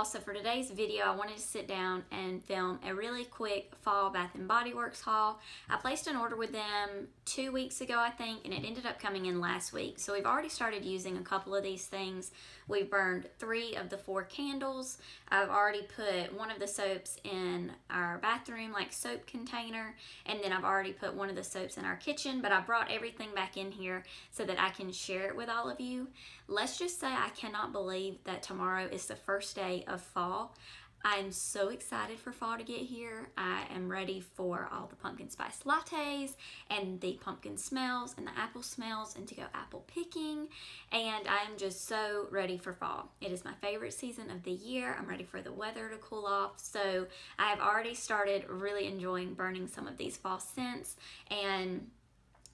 y'all. So for today's video, I wanted to sit down and film a really quick fall Bath & Body Works haul. I placed an order with them 2 weeks ago, I think, and it ended up coming in last week. So we've already started using a couple of these things. We've burned 3 of the 4 candles. I've already put one of the soaps in our bathroom, like soap container, and then I've already put one of the soaps in our kitchen, but I brought everything back in here so that I can share it with all of you. Let's just say I cannot believe that tomorrow is the first day of fall. I am so excited for fall to get here. I am ready for all the pumpkin spice lattes and the pumpkin smells and the apple smells and to go apple picking, and I'm just so ready for fall. It is my favorite season of the year. I'm ready for the weather to cool off, so I have already started really enjoying burning some of these fall scents and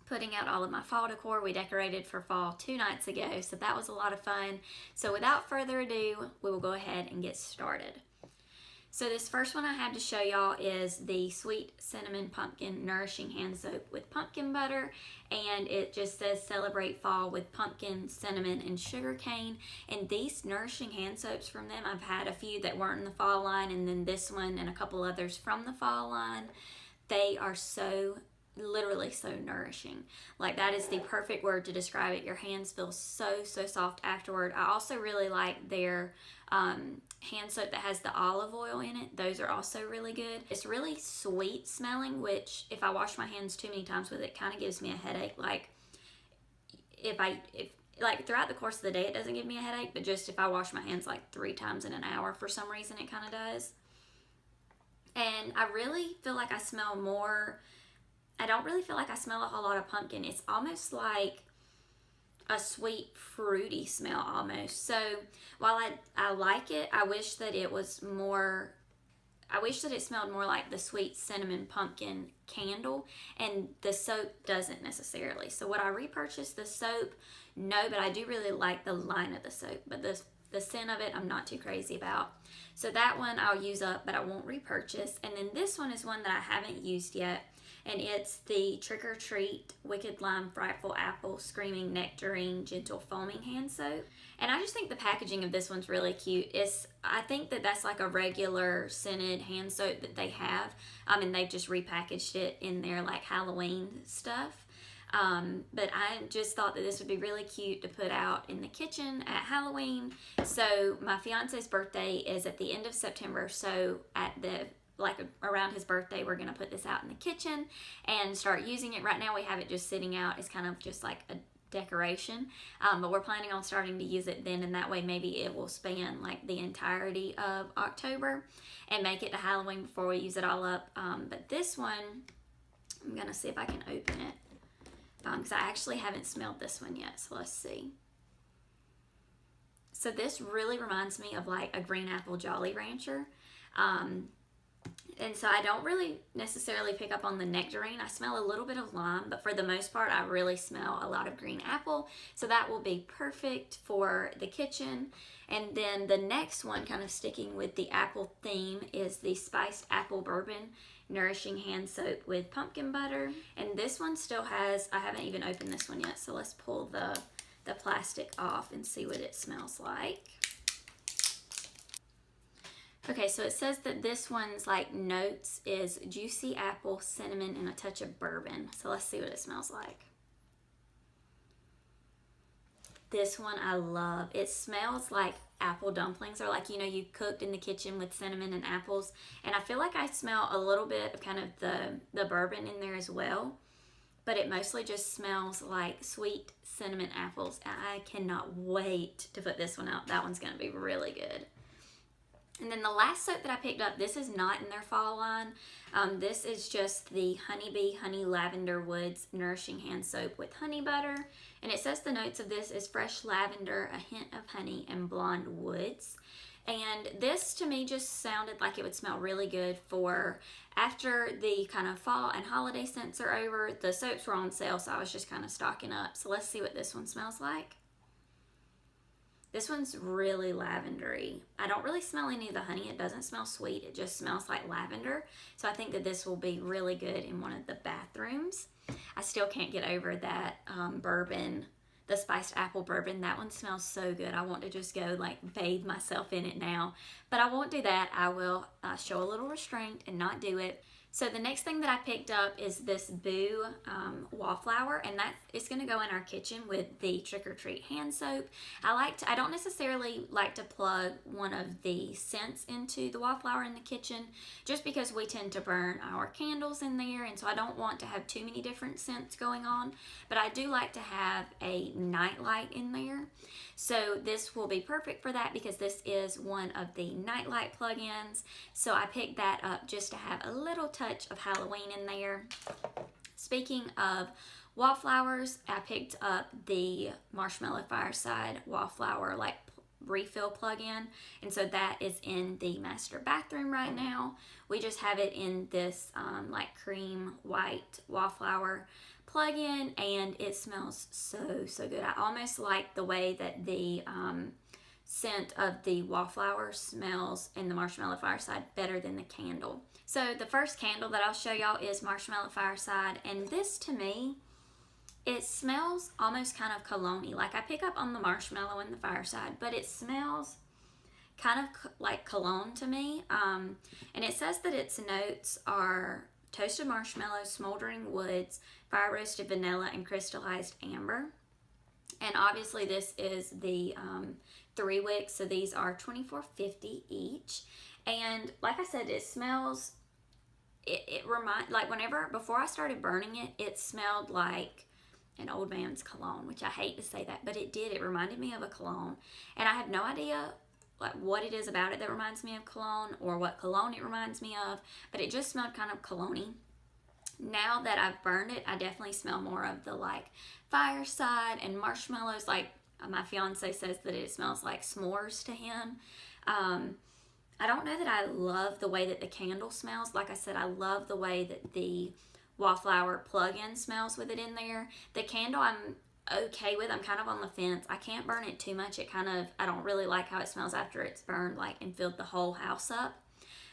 putting out all of my fall decor. We decorated for fall 2 nights ago, so that was a lot of fun. So without further ado, we will go ahead and get started. So this first one I have to show y'all is the Sweet Cinnamon Pumpkin Nourishing Hand Soap with pumpkin butter, and it just says celebrate fall with pumpkin, cinnamon, and sugar cane. And these nourishing hand soaps from them, I've had a few that weren't in the fall line, and then this one and a couple others from the fall line. They are so literally so nourishing. Like, that is the perfect word to describe it. Your hands feel so soft afterward. I also really like their hand soap that has the olive oil in it. Those are also really good. It's really sweet smelling, which if I wash my hands too many times with it, kind of gives me a headache. Like, if like throughout the course of the day it doesn't give me a headache, but just if I wash my hands like 3 times in an hour, for some reason it kind of does. And I really feel like I smell more. I don't really feel like I smell a whole lot of pumpkin. It's almost like a sweet, fruity smell almost. So while I like it, I wish that it was more, I wish that it smelled more like the Sweet Cinnamon Pumpkin candle, and the soap doesn't necessarily. So would I repurchase the soap? No, but I do really like the line of the soap, but the scent of it I'm not too crazy about. So that one I'll use up, but I won't repurchase. And then this one is one that I haven't used yet, and it's the Trick or Treat Wicked Lime Frightful Apple Screaming Nectarine Gentle Foaming Hand Soap. And I just think the packaging of this one's really cute. I think that that's like a regular scented hand soap that they have, and they've just repackaged it in their like Halloween stuff. But I just thought that this would be really cute to put out in the kitchen at Halloween. So my fiance's birthday is at the end of September, so around his birthday, we're gonna put this out in the kitchen and start using it. Right now we have it just sitting out. It's kind of just like a decoration, but we're planning on starting to use it then, and that way maybe it will span like the entirety of October and make it to Halloween before we use it all up. But this one, I'm gonna see if I can open it, because I actually haven't smelled this one yet, so let's see. So this really reminds me of like a green apple Jolly Rancher. And so I don't really necessarily pick up on the nectarine. I smell a little bit of lime, but for the most part, I really smell a lot of green apple. So that will be perfect for the kitchen. And then the next one, kind of sticking with the apple theme, is the Spiced Apple Bourbon Nourishing Hand Soap with pumpkin butter. And this one still has, I haven't even opened this one yet, so let's pull the plastic off and see what it smells like. Okay, so it says that this one's like notes is juicy apple, cinnamon, and a touch of bourbon. So let's see what it smells like. This one I love. It smells like apple dumplings, or like, you know, you cooked in the kitchen with cinnamon and apples. And I feel like I smell a little bit of kind of the bourbon in there as well. But it mostly just smells like sweet cinnamon apples. I cannot wait to put this one out. That one's going to be really good. And then the last soap that I picked up, this is not in their fall line. This is just the Honeybee Honey Lavender Woods Nourishing Hand Soap with honey butter. And it says the notes of this is fresh lavender, a hint of honey, and blonde woods. And this to me just sounded like it would smell really good for after the kind of fall and holiday scents are over. The soaps were on sale, so I was just kind of stocking up. So let's see what this one smells like. This one's really lavendery. I don't really smell any of the honey. It doesn't smell sweet. It just smells like lavender. So I think that this will be really good in one of the bathrooms. I still can't get over that bourbon the spiced apple bourbon. That one smells so good. I want to just go like bathe myself in it now. But I won't do that. I will show a little restraint and not do it. So the next thing that I picked up is this Boo Wallflower, and that is going to go in our kitchen with the Trick or Treat hand soap. I don't necessarily like to plug one of the scents into the Wallflower in the kitchen, just because we tend to burn our candles in there, and so I don't want to have too many different scents going on. But I do like to have a night light in there. So this will be perfect for that because this is one of the nightlight plug-ins. So I picked that up just to have a little touch of Halloween in there. Speaking of Wallflowers, I picked up the Marshmallow Fireside Wallflower like refill plug-in, and so that is in the master bathroom right now. We just have it in this like cream white Wallflower plug-in, and it smells so good. I almost like the way that the scent of the Wallflower smells in the Marshmallow Fireside better than the candle. So the first candle that I'll show y'all is Marshmallow Fireside, and this to me, it smells almost kind of cologne-y. Like I pick up on the marshmallow and the Fireside, but it smells kind of like cologne to me. And it says that its notes are toasted marshmallow, smoldering woods, fire roasted vanilla, and crystallized amber. And obviously this is the 3 wicks, so these are $24.50 each. And like I said, it smells, before I started burning it, it smelled like an old man's cologne, which I hate to say that, but it did. It reminded me of a cologne. And I have no idea like what it is about it that reminds me of cologne or what cologne it reminds me of, but it just smelled kind of cologne-y. Now that I've burned it, I definitely smell more of the like Fireside and marshmallows. Like my fiance says that it smells like s'mores to him. I don't know that I love the way that the candle smells. Like I said, I love the way that the Wallflower plug-in smells with it in there. The candle I'm okay with. I'm kind of on the fence. I can't burn it too much. I don't really like how it smells after it's burned like and filled the whole house up.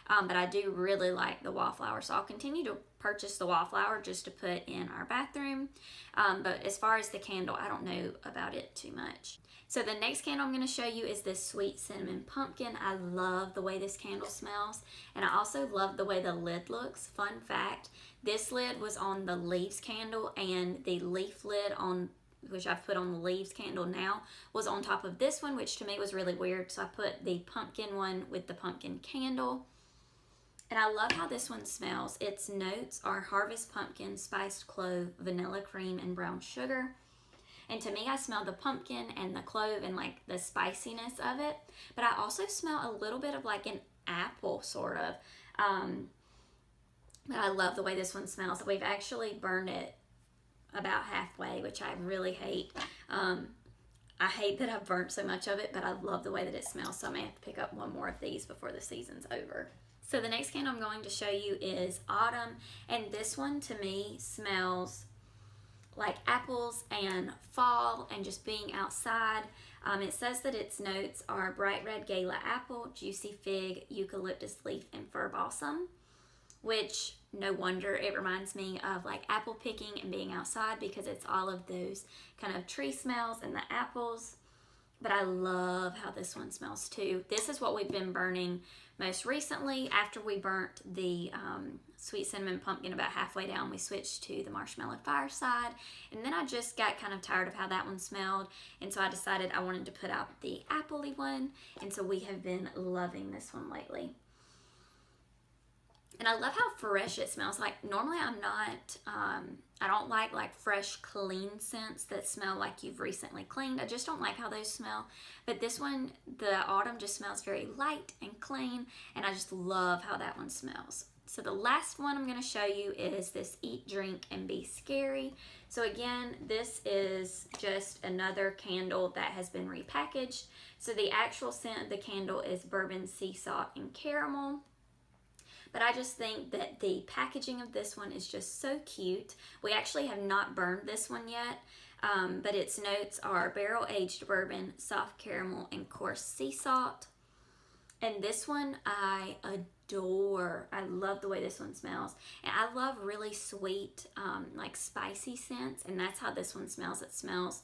But I do really like the Wallflower, so I'll continue to purchase the Wallflower just to put in our bathroom. But as far as the candle, I don't know about it too much. So the next candle I'm going to show you is this Sweet Cinnamon Pumpkin. I love the way this candle smells, and I also love the way the lid looks. Fun fact, this lid was on the Leaves candle, and the leaf lid on which I've put on the Leaves candle now, was on top of this one, which to me was really weird. So I put the pumpkin one with the pumpkin candle. And I love how this one smells. Its notes are harvest pumpkin, spiced clove, vanilla cream, and brown sugar. And to me, I smell the pumpkin and the clove and like the spiciness of it. But I also smell a little bit of like an apple sort of. But I love the way this one smells. We've actually burned it about halfway, which I really hate. I hate that I've burnt so much of it, but I love the way that it smells. So I may have to pick up one more of these before the season's over. So the next candle I'm going to show you is Autumn, and this one to me smells like apples and fall and just being outside. It says that its notes are bright red gala apple, juicy fig, eucalyptus leaf, and fir balsam, which no wonder it reminds me of like apple picking and being outside because it's all of those kind of tree smells and the apples. But I love how this one smells too. This is what we've been burning most recently. After we burnt the Sweet Cinnamon Pumpkin about halfway down, we switched to the Marshmallow Fireside. And then I just got kind of tired of how that one smelled. And so I decided I wanted to put out the appley one. And so we have been loving this one lately. And I love how fresh it smells. Like normally I'm not, I don't like fresh clean scents that smell like you've recently cleaned. I just don't like how those smell. But this one, the Autumn just smells very light and clean, and I just love how that one smells. So the last one I'm going to show you is this Eat, Drink, and Be Scary. So again, this is just another candle that has been repackaged. So the actual scent of the candle is bourbon, sea salt, and caramel. But I just think that the packaging of this one is just so cute. We actually have not burned this one yet, but its notes are barrel-aged bourbon, soft caramel, and coarse sea salt. And this one I adore. I love the way this one smells. And I love really sweet, like spicy scents, and that's how this one smells. It smells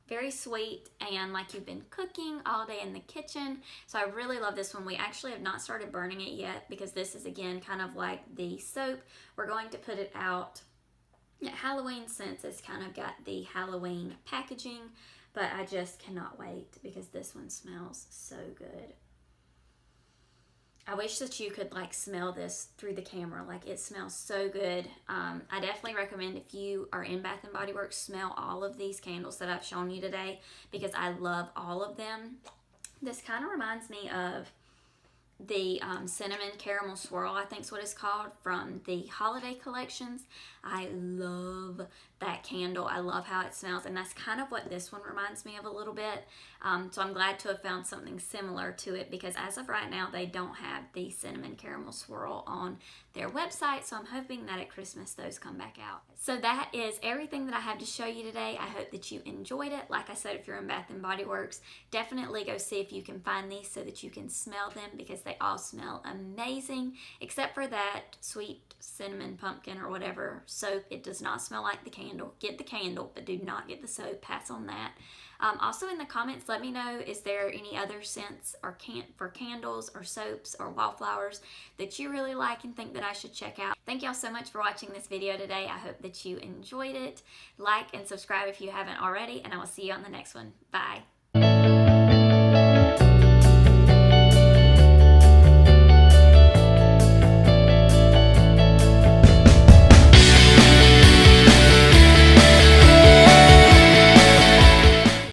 very sweet and like you've been cooking all day in the kitchen. So I really love this one. We actually have not started burning it yet because this is again kind of like the soap. We're going to put it out at Halloween since it's kind of got the Halloween packaging, but I just cannot wait because this one smells so good. I wish that you could like smell this through the camera. Like it smells so good. I definitely recommend if you are in Bath & Body Works, smell all of these candles that I've shown you today because I love all of them. This kind of reminds me of the cinnamon caramel swirl, I think is what it's called, from the holiday collections. I love that candle. I love how it smells, and that's kind of what this one reminds me of a little bit. So I'm glad to have found something similar to it because as of right now they don't have the cinnamon caramel swirl on their website, so I'm hoping that at Christmas those come back out. So that is everything that I have to show you today. I hope that you enjoyed it. Like I said, if you're in Bath & Body Works, definitely go see if you can find these so that you can smell them because they all smell amazing, except for that sweet cinnamon pumpkin or whatever soap. It does not smell like the candle. Get the candle, but do not get the soap. Pass on that. Also in the comments, let me know, is there any other scents or for candles or soaps or wallflowers that you really like and think that I should check out. Thank y'all so much for watching this video today. I hope that you enjoyed it. Like and subscribe if you haven't already, and I will see you on the next one. Bye.